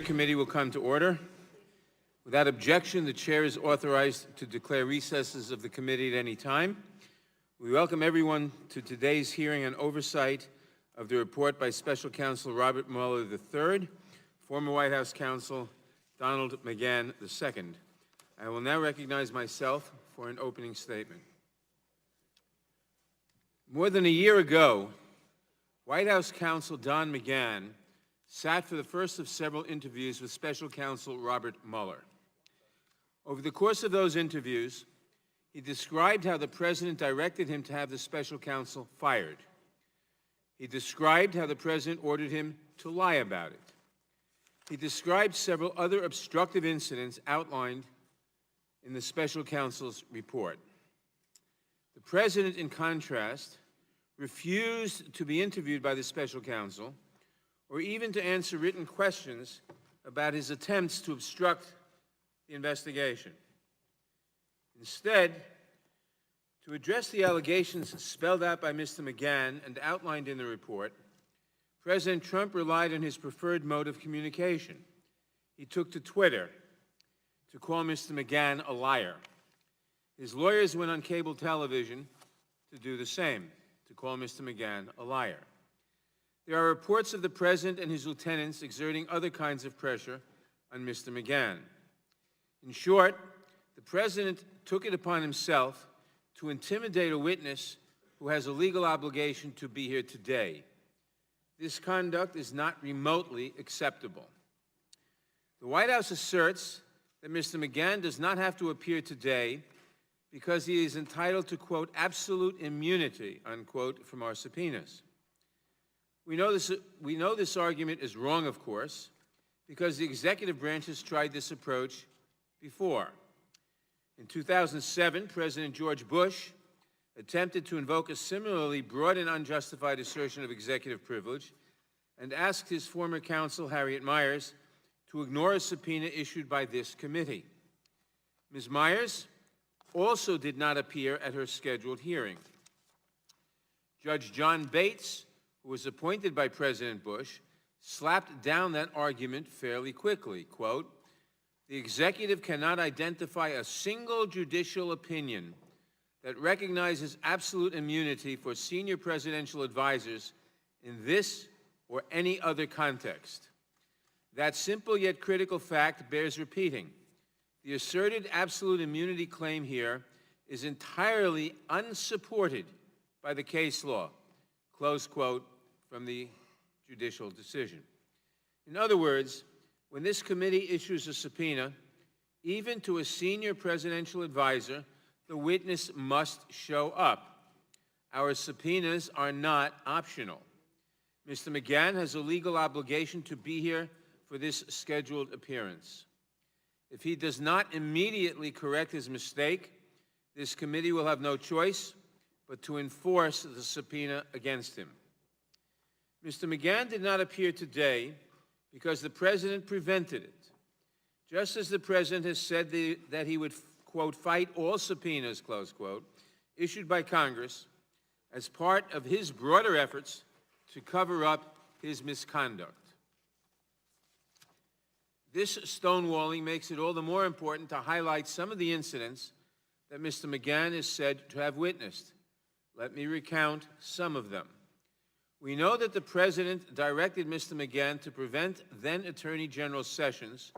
Committee will come to order. Without objection, the chair is authorized to declare recesses of the committee at any time. We welcome everyone to today's hearing on oversight of the report by Special Counsel Robert Mueller III, former White House counsel Donald McGahn II. I will now recognize myself for an opening statement. More than a year ago, White House counsel Don McGahn sat for the first of several interviews with Special Counsel Robert Mueller. Over the course of those interviews, he described how the President directed him to have the Special Counsel fired. He described how the President ordered him to lie about it. He described several other obstructive incidents outlined in the Special Counsel's report. The President, in contrast, refused to be interviewed by the Special Counsel or even to answer written questions about his attempts to obstruct the investigation. Instead, to address the allegations spelled out by Mr. McGahn and outlined in the report, President Trump relied on his preferred mode of communication. He took to Twitter to call Mr. McGahn a liar. His lawyers went on cable television to do the same, to call Mr. McGahn a liar. There are reports of the President and his lieutenants exerting other kinds of pressure on Mr. McGahn. In short, the President took it upon himself to intimidate a witness who has a legal obligation to be here today. This conduct is not remotely acceptable. The White House asserts that Mr. McGahn does not have to appear today because he is entitled to, quote, absolute immunity, unquote, from our subpoenas. We know this argument is wrong, of course, because the executive branch has tried this approach before. In 2007, President George Bush attempted to invoke a similarly broad and unjustified assertion of executive privilege and asked his former counsel, Harriet Miers, to ignore a subpoena issued by this committee. Ms. Miers also did not appear at her scheduled hearing. Judge John Bates, who was appointed by President Bush, slapped down that argument fairly quickly. Quote, "The executive cannot identify a single judicial opinion that recognizes absolute immunity for senior presidential advisors in this or any other context. That simple yet critical fact bears repeating. The asserted absolute immunity claim here is entirely unsupported by the case law." Close quote from the judicial decision. In other words, when this committee issues a subpoena, even to a senior presidential advisor, the witness must show up. Our subpoenas are not optional. Mr. McGahn has a legal obligation to be here for this scheduled appearance. If he does not immediately correct his mistake, this committee will have no choice but to enforce the subpoena against him. Mr. McGahn did not appear today because the President prevented it. Just as the President has said that he would, quote, fight all subpoenas, close quote, issued by Congress as part of his broader efforts to cover up his misconduct. This stonewalling makes it all the more important to highlight some of the incidents that Mr. McGahn is said to have witnessed. Let me recount some of them. We know that the President directed Mr. McGahn to prevent then Attorney General Sessions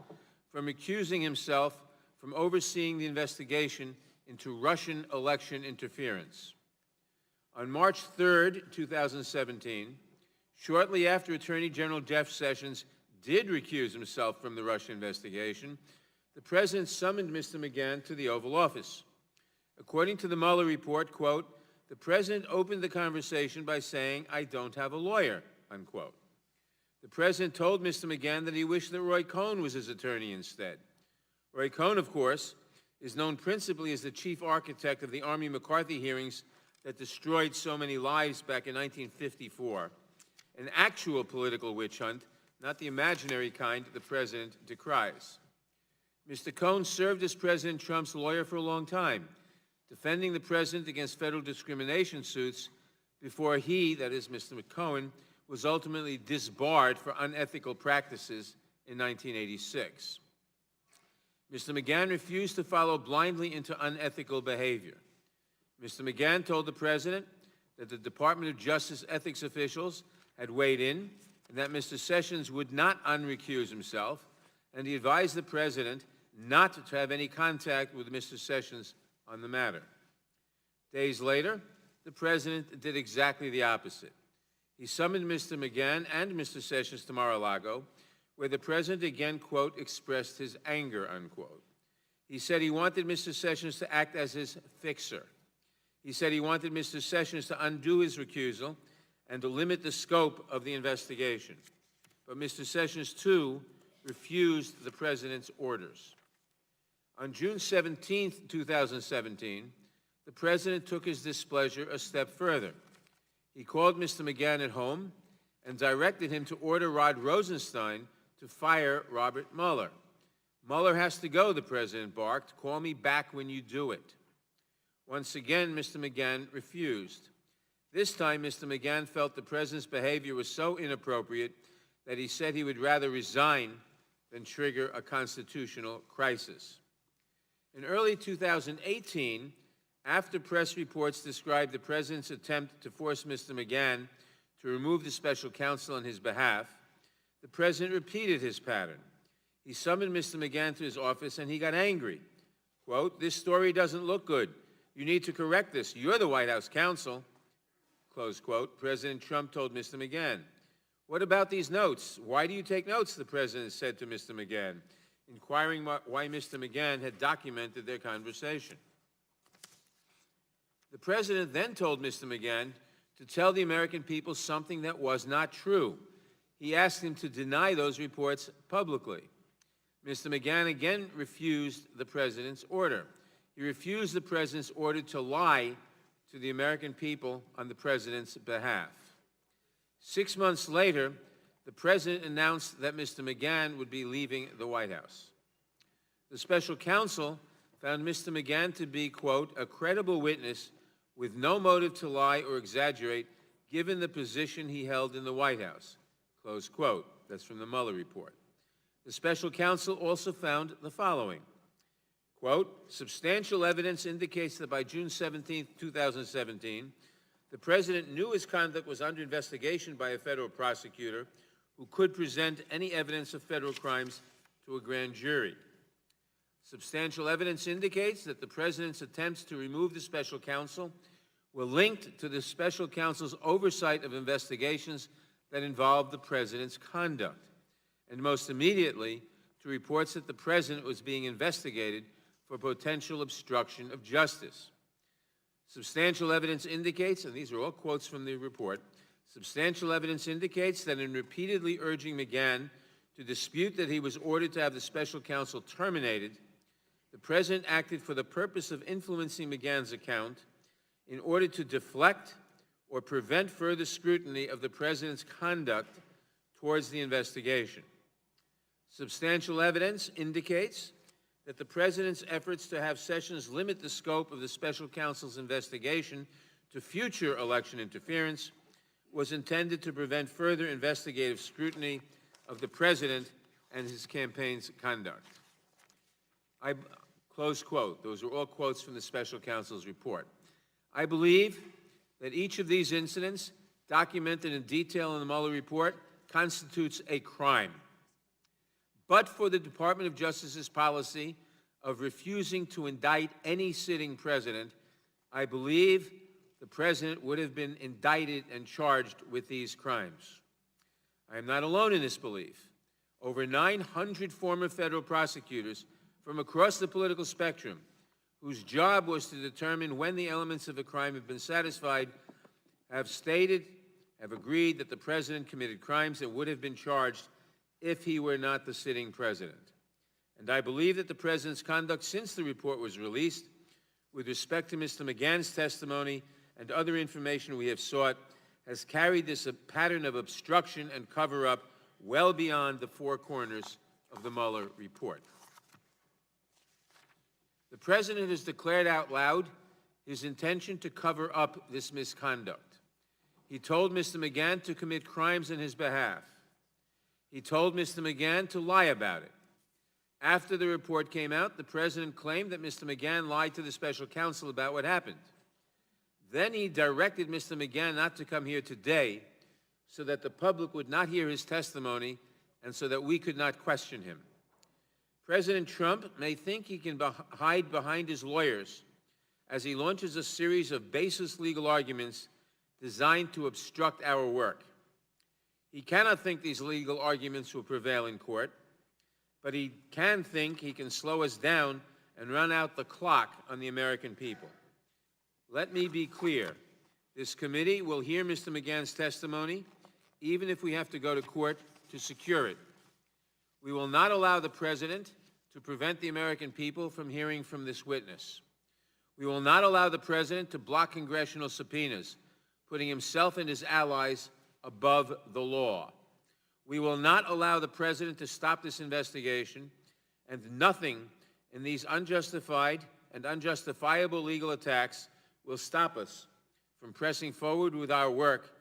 from accusing himself from overseeing the investigation into Russian election interference. On March 3rd, 2017, shortly after Attorney General Jeff Sessions did recuse himself from the Russia investigation, the President summoned Mr. McGahn to the Oval Office. According to the Mueller report, quote, "The President opened the conversation by saying, 'I don't have a lawyer,' unquote. The President told Mr. McGahn that he wished that Roy Cohn was his attorney instead. Roy Cohn, of course, is known principally as the chief architect of the Army McCarthy hearings that destroyed so many lives back in 1954, an actual political witch hunt, not the imaginary kind the President decries. Mr. Cohn served as President Trump's lawyer for a long time, defending the President against federal discrimination suits before he, that is Mr. McCohen, was ultimately disbarred for unethical practices in 1986. Mr. McGahn refused to follow blindly into unethical behavior. Mr. McGahn told the President that the Department of Justice ethics officials had weighed in and that Mr. Sessions would not unrecuse himself, and he advised the President not to have any contact with Mr. Sessions on the matter. Days later, the President did exactly the opposite. He summoned Mr. McGahn and Mr. Sessions to Mar-a-Lago, where the President again, quote, expressed his anger, unquote. He said he wanted Mr. Sessions to act as his fixer. He said he wanted Mr. Sessions to undo his recusal and to limit the scope of the investigation. But Mr. Sessions, too, refused the President's orders. On June 17, 2017, the President took his displeasure a step further. He called Mr. McGahn at home and directed him to order Rod Rosenstein to fire Robert Mueller. Mueller has to go, the President barked. Call me back when you do it. Once again, Mr. McGahn refused. This time, Mr. McGahn felt the President's behavior was so inappropriate that he said he would rather resign than trigger a constitutional crisis. In early 2018, after press reports described the President's attempt to force Mr. McGahn to remove the special counsel on his behalf, the President repeated his pattern. He summoned Mr. McGahn to his office and he got angry. Quote, "This story doesn't look good. You need to correct this. You're the White House counsel," close quote, President Trump told Mr. McGahn. "What about these notes? Why do you take notes?" the President said to Mr. McGahn, inquiring why Mr. McGahn had documented their conversation. The President then told Mr. McGahn to tell the American people something that was not true. He asked him to deny those reports publicly. Mr. McGahn again refused the President's order. He refused the President's order to lie to the American people on the President's behalf. 6 months later, the President announced that Mr. McGahn would be leaving the White House. The special counsel found Mr. McGahn to be, quote, "a credible witness with no motive to lie or exaggerate given the position he held in the White House," close quote. That's from the Mueller report. The special counsel also found the following, quote, "substantial evidence indicates that by June 17, 2017, the President knew his conduct was under investigation by a federal prosecutor who could present any evidence of federal crimes to a grand jury. Substantial evidence indicates that the President's attempts to remove the special counsel were linked to the special counsel's oversight of investigations that involved the President's conduct, and most immediately to reports that the President was being investigated for potential obstruction of justice. Substantial evidence indicates, and these are all quotes from the report, substantial evidence indicates that in repeatedly urging McGahn to dispute that he was ordered to have the special counsel terminated, the President acted for the purpose of influencing McGahn's account in order to deflect or prevent further scrutiny of the President's conduct towards the investigation. Substantial evidence indicates that the President's efforts to have Sessions limit the scope of the special counsel's investigation to future election interference was intended to prevent further investigative scrutiny of the President and his campaign's conduct. Close quote. Those are all quotes from the special counsel's report. I believe that each of these incidents, documented in detail in the Mueller report, constitutes a crime. But for the Department of Justice's policy of refusing to indict any sitting president, I believe the President would have been indicted and charged with these crimes. I am not alone in this belief. Over 900 former federal prosecutors from across the political spectrum, whose job was to determine when the elements of a crime have been satisfied, have agreed that the President committed crimes that would have been charged if he were not the sitting President. And I believe that the President's conduct since the report was released, with respect to Mr. McGahn's testimony and other information we have sought, has carried this pattern of obstruction and cover-up well beyond the four corners of the Mueller report. The President has declared out loud his intention to cover up this misconduct. He told Mr. McGahn to commit crimes on his behalf. He told Mr. McGahn to lie about it. After the report came out, the president claimed that Mr. McGahn lied to the special counsel about what happened. Then he directed Mr. McGahn not to come here today so that the public would not hear his testimony and so that we could not question him. President Trump may think he can hide behind his lawyers as he launches a series of baseless legal arguments designed to obstruct our work. He cannot think these legal arguments will prevail in court, but he can think he can slow us down and run out the clock on the American people. Let me be clear. This committee will hear Mr. McGahn's testimony, even if we have to go to court to secure it. We will not allow the president to prevent the American people from hearing from this witness. We will not allow the president to block congressional subpoenas, putting himself and his allies above the law. We will not allow the president to stop this investigation, and nothing in these unjustified and unjustifiable legal attacks will stop us from pressing forward with our work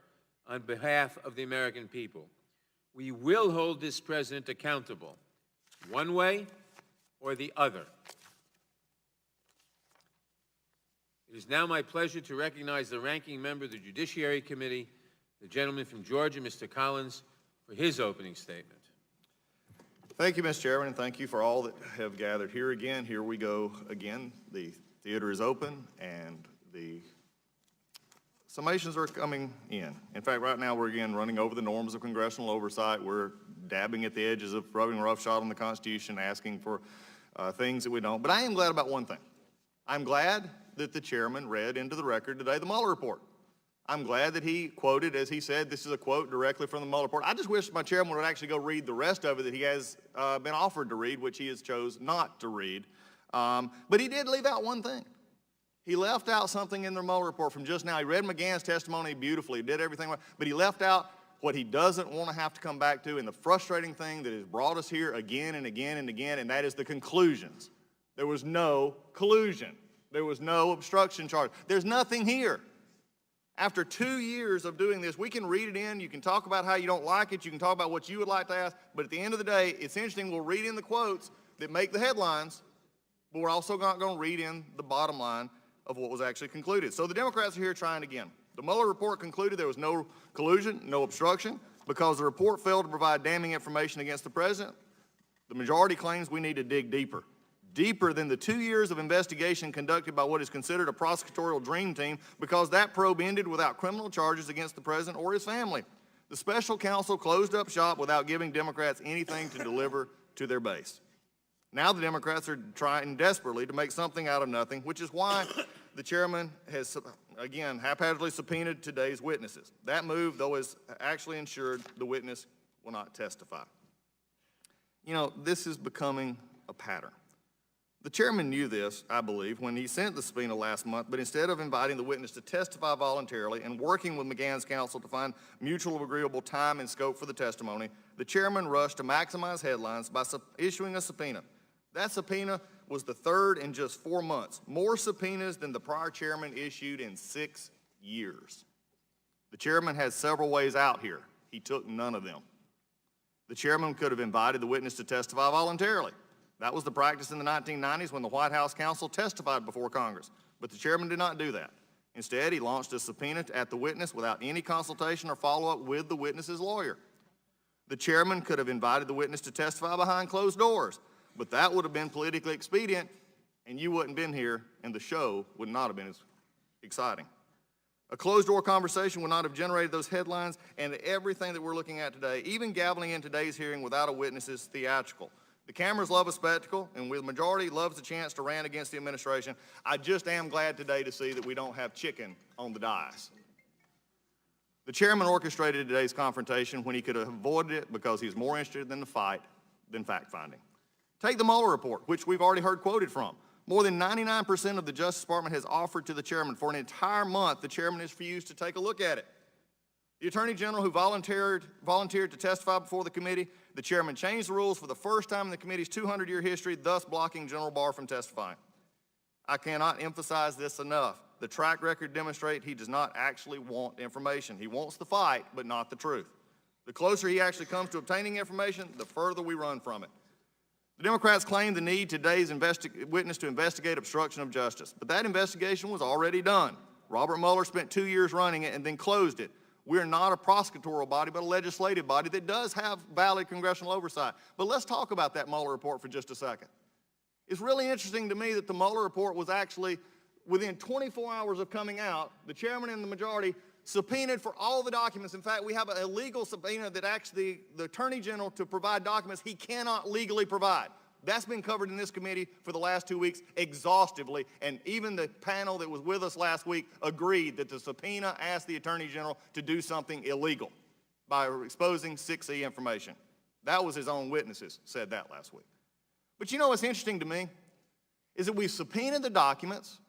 on behalf of the American people. We will hold this president accountable, one way or the other. It is now my pleasure to recognize the ranking member of the Judiciary Committee, the gentleman from Georgia, Mr. Collins, for his opening statement. Thank you, Mr. Chairman, and thank you for all that have gathered here again. Here we go again. The theater is open, and the summations are coming in. In fact, right now we're again running over the norms of congressional oversight. We're dabbing at the edges of rubbing roughshod on the Constitution, asking for things that we don't. But I am glad about one thing. I'm glad that the chairman read into the record today the Mueller report. I'm glad that he quoted, as he said, this is a quote directly from the Mueller report. I just wish my chairman would actually go read the rest of it that he has been offered to read, which he has chose not to read. But he did leave out one thing. He left out something in the Mueller report from just now. He read McGahn's testimony beautifully, did everything right, but he left out what he doesn't want to have to come back to, and the frustrating thing that has brought us here again and again and again, and that is the conclusions. There was no collusion. There was no obstruction charge. There's nothing here. After 2 years of doing this, we can read it in, you can talk about how you don't like it, you can talk about what you would like to ask, but at the end of the day, it's interesting, we'll read in the quotes that make the headlines, but we're also not going to read in the bottom line of what was actually concluded. So the Democrats are here trying again. The Mueller report concluded there was no collusion, no obstruction, because the report failed to provide damning information against the president. The majority claims we need to dig deeper. Deeper than the 2 years of investigation conducted by what is considered a prosecutorial dream team, because that probe ended without criminal charges against the president or his family. The special counsel closed up shop without giving Democrats anything to deliver to their base. Now the Democrats are trying desperately to make something out of nothing, which is why the chairman has, again, haphazardly subpoenaed today's witnesses. That move, though, has actually ensured the witness will not testify. You know, this is becoming a pattern. The chairman knew this, I believe, when he sent the subpoena last month, but instead of inviting the witness to testify voluntarily and working with McGahn's counsel to find mutual agreeable time and scope for the testimony, the chairman rushed to maximize headlines by issuing a subpoena. That subpoena was the third in just 4 months, more subpoenas than the prior chairman issued in 6 years. The chairman has several ways out here. He took none of them. The chairman could have invited the witness to testify voluntarily. That was the practice in the 1990s when the White House counsel testified before Congress, but the chairman did not do that. Instead, he launched a subpoena at the witness without any consultation or follow-up with the witness's lawyer. The chairman could have invited the witness to testify behind closed doors, but that would have been politically expedient, and you wouldn't have been here, and the show would not have been as exciting. A closed-door conversation would not have generated those headlines, and everything that we're looking at today, even gaveling in today's hearing without a witness, is theatrical. The cameras love a spectacle, and the majority loves the chance to rant against the administration. I just am glad today to see that we don't have chicken on the dais. The chairman orchestrated today's confrontation when he could have avoided it because he's more interested in the fight than fact-finding. Take the Mueller report, which we've already heard quoted from. More than 99% of the Justice Department has offered to the chairman. For an entire month, the chairman has refused to take a look at it. The Attorney General, who volunteered to testify before the committee, the chairman changed the rules for the first time in the committee's 200-year history, thus blocking General Barr from testifying. I cannot emphasize this enough. The track record demonstrates he does not actually want information. He wants the fight, but not the truth. The closer he actually comes to obtaining information, the further we run from it. The Democrats claim the need today's witness to investigate obstruction of justice, but that investigation was already done. Robert Mueller spent 2 years running it and then closed it. We're not a prosecutorial body, but a legislative body that does have valid congressional oversight. But let's talk about that Mueller report for just a second. It's really interesting to me that the Mueller report was actually, within 24 hours of coming out, the chairman and the majority subpoenaed for all the documents. In fact, we have an illegal subpoena that actually the Attorney General to provide documents he cannot legally provide. That's been covered in this committee for the last 2 weeks exhaustively, and even the panel that was with us last week agreed that the subpoena asked the Attorney General to do something illegal by exposing 6E information. That was his own witnesses said that last week. But you know what's interesting to me is that we've subpoenaed the documents.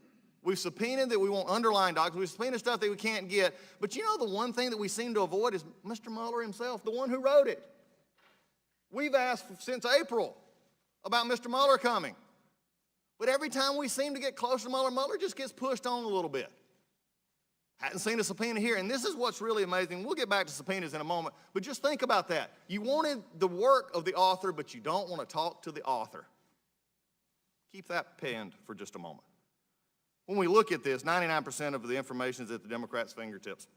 We've subpoenaed that we want underlying documents. We've subpoenaed stuff that we can't get. But you know the one thing that we seem to avoid is Mr. Mueller himself, the one who wrote it. We've asked since April about Mr. Mueller coming. But every time we seem to get closer to Mueller, Mueller just gets pushed on a little bit. Hadn't seen a subpoena here, and this is what's really amazing. We'll get back to subpoenas in a moment, but just think about that. You wanted the work of the author, but you don't want to talk to the author. Keep that pinned for just a moment. When we look at this, 99% of the information is at the Democrats' fingertips.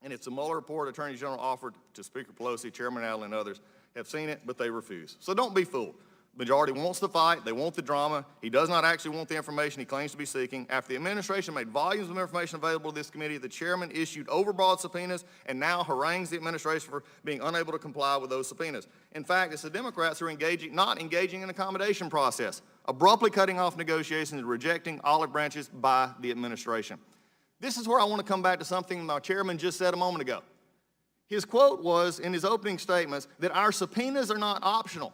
And it's a Mueller report Attorney General offered to Speaker Pelosi, Chairman Allen, and others have seen it, but they refuse. So don't be fooled. Majority wants the fight. They want the drama. He does not actually want the information he claims to be seeking. After the administration made volumes of information available to this committee, the chairman issued overbroad subpoenas and now harangues the administration for being unable to comply with those subpoenas. In fact, it's the Democrats who are not engaging in an accommodation process, abruptly cutting off negotiations and rejecting olive branches by the administration. This is where I want to come back to something my chairman just said a moment ago. His quote was, in his opening statements, that our subpoenas are not optional.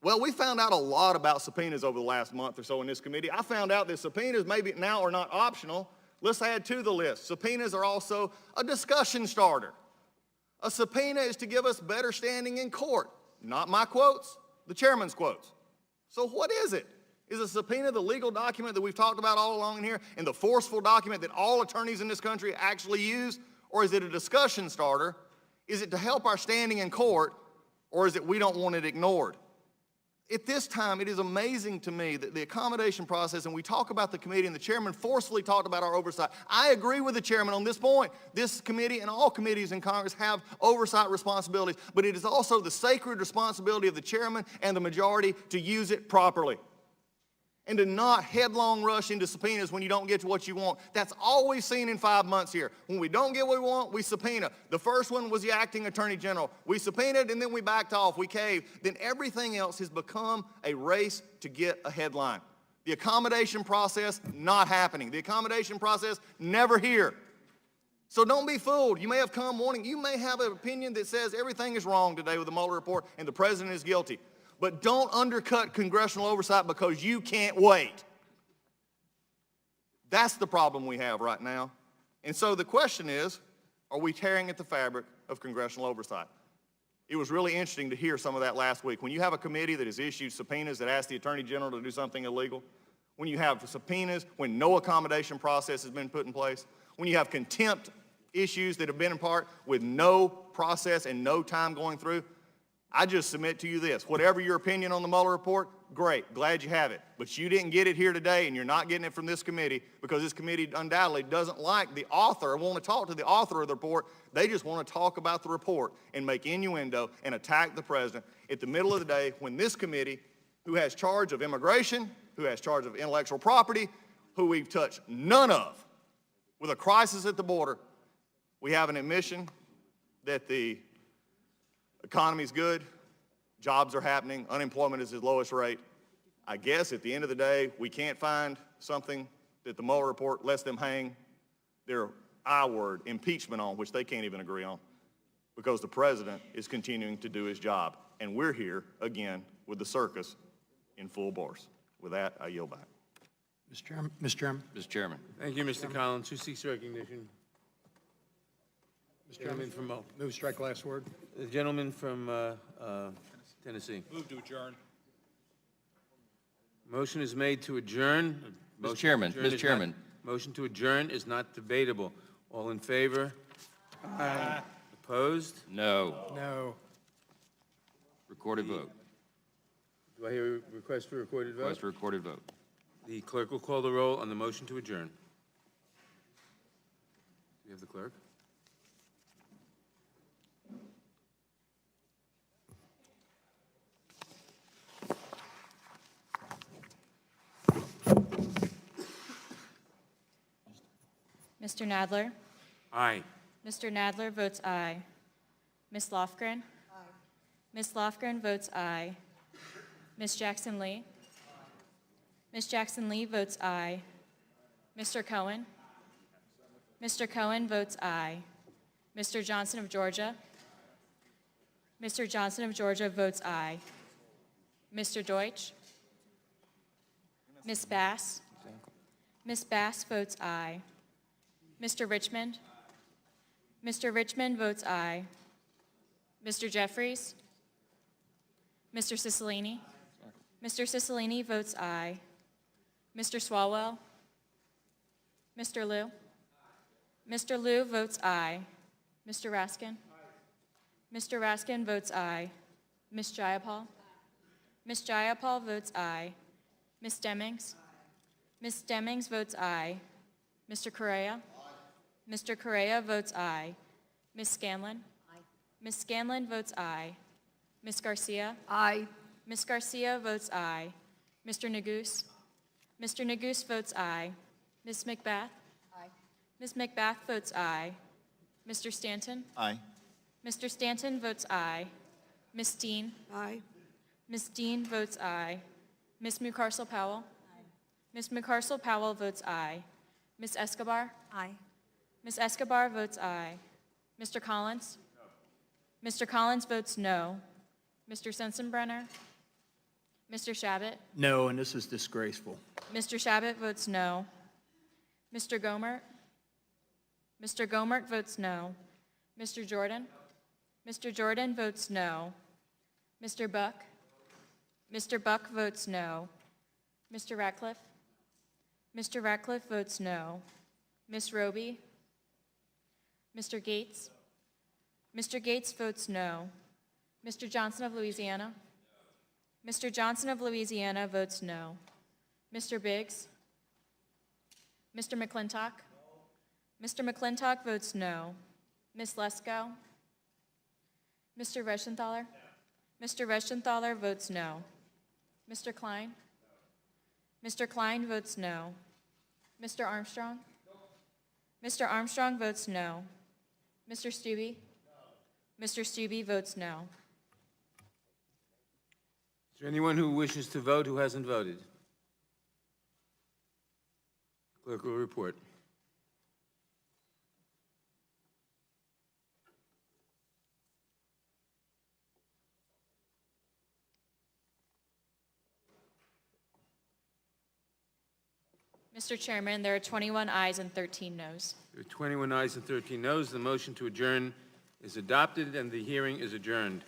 Well, we found out a lot about subpoenas over the last month or so in this committee. I found out that subpoenas maybe now are not optional. Let's add to the list. Subpoenas are also a discussion starter. A subpoena is to give us better standing in court. Not my quotes, the chairman's quotes. So what is it? Is a subpoena the legal document that we've talked about all along in here and the forceful document that all attorneys in this country actually use? Or is it a discussion starter? Is it to help our standing in court? Or is it we don't want it ignored? At this time, it is amazing to me that the accommodation process, and we talk about the committee, and the chairman forcefully talked about our oversight. I agree with the chairman on this point. This committee and all committees in Congress have oversight responsibilities, but it is also the sacred responsibility of the chairman and the majority to use it properly and to not headlong rush into subpoenas when you don't get to what you want. That's all we've seen in 5 months here. When we don't get what we want, we subpoena. The first one was the acting attorney general. We subpoenaed and then we backed off, we caved. Then everything else has become a race to get a headline. The accommodation process, not happening. The accommodation process, never here. So don't be fooled. You may have come wanting, you may have an opinion that says everything is wrong today with the Mueller report and the president is guilty. But don't undercut congressional oversight because you can't wait. That's the problem we have right now. And so the question is, are we tearing at the fabric of congressional oversight? It was really interesting to hear some of that last week. When you have a committee that has issued subpoenas that ask the Attorney General to do something illegal, when you have subpoenas when no accommodation process has been put in place, when you have contempt issues that have been in part with no process and no time going through, I just submit to you this. Whatever your opinion on the Mueller report, great, glad you have it. But you didn't get it here today, and you're not getting it from this committee because this committee undoubtedly doesn't like the author or want to talk to the author of the report. They just want to talk about the report and make innuendo and attack the president at the middle of the day when this committee, who has charge of immigration, who has charge of intellectual property, who we've touched none of, with a crisis at the border, we have an admission that the economy's good, jobs are happening, unemployment is at its lowest rate. I guess at the end of the day, we can't find something that the Mueller report lets them hang their I-word, impeachment on, which they can't even agree on, because the president is continuing to do his job. And we're here, again, with the circus in full force. With that, I yield back. Mr. Chairman. Mr. Chairman. Mr. Chairman. Thank you, Mr. Collins. Who seeks recognition? Mr. Chairman. From Move strike last word. the gentleman from Tennessee. Move to adjourn. Motion is made to adjourn. Mr. Chairman, Mr. Chairman. Motion to adjourn is not debatable. All in favor? Aye. Opposed? No. No. Recorded vote. Do I hear a request for recorded vote? Request for recorded vote. The clerk will call the roll on the motion to adjourn. Do you have the clerk? Mr. Nadler? Aye. Mr. Nadler votes aye. Ms. Lofgren? Aye. Ms. Lofgren votes aye. Ms. Jackson Lee? Ms. Jackson Lee votes aye. Mr. Cohen? Mr. Cohen votes aye. Mr. Johnson of Georgia? Mr. Johnson of Georgia votes aye. Mr. Deutsch? Ms. Bass? Ms. Bass votes aye. Mr. Richmond? Mr. Richmond votes aye. Mr. Jeffries? Mr. Cicilline? Mr. Cicilline votes aye. Mr. Swalwell? Mr. Liu? Mr. Liu votes aye. Mr. Raskin? Mr. Raskin votes aye. Ms. Jayapal? Ms. Jayapal votes aye. Ms. Demings? Ms. Demings votes aye. Mr. Correa? Mr. Correa votes aye. Ms. Scanlon? Ms. Scanlon votes aye. Ms. Garcia? Aye. Ms. Garcia votes aye. Mr. Neguse? Mr. Neguse votes aye. Ms. McBath? Aye. Ms. McBath votes aye. Mr. Stanton? Aye. Mr. Stanton votes aye. Ms. Dean? Aye. Ms. Dean votes aye. Ms. Mucarsel-Powell? Ms. Mucarsel-Powell votes aye. Ms. Escobar? Aye. Ms. Escobar votes aye. Mr. Collins? No. Mr. Collins votes no. Mr. Sensenbrenner? Mr. Shabbat? No, and this is disgraceful. Mr. Shabbat votes no. Mr. Gomert? Mr. Gomert votes no. Mr. Jordan? Mr. Jordan votes no. Mr. Buck? Mr. Buck votes no. Mr. Ratcliffe? Mr. Ratcliffe votes no. Ms. Roby? Mr. Gates? Mr. Gates votes no. Mr. Johnson of Louisiana? Mr. Johnson of Louisiana votes no. Mr. Biggs? Mr. McClintock? Mr. McClintock votes no. Ms. Lesko? Mr. Reschenthaler? Mr. Reschenthaler votes no. Mr. Klein? Mr. Klein votes no. Mr. Armstrong? Mr. Armstrong votes no. Mr. Stubbe? Mr. Stubbe votes no. Is there anyone who wishes to vote who hasn't voted? Clerk will report. Mr. Chairman, there are 21 ayes and 13 noes. There are 21 ayes and 13 noes. The motion to adjourn is adopted and the hearing is adjourned.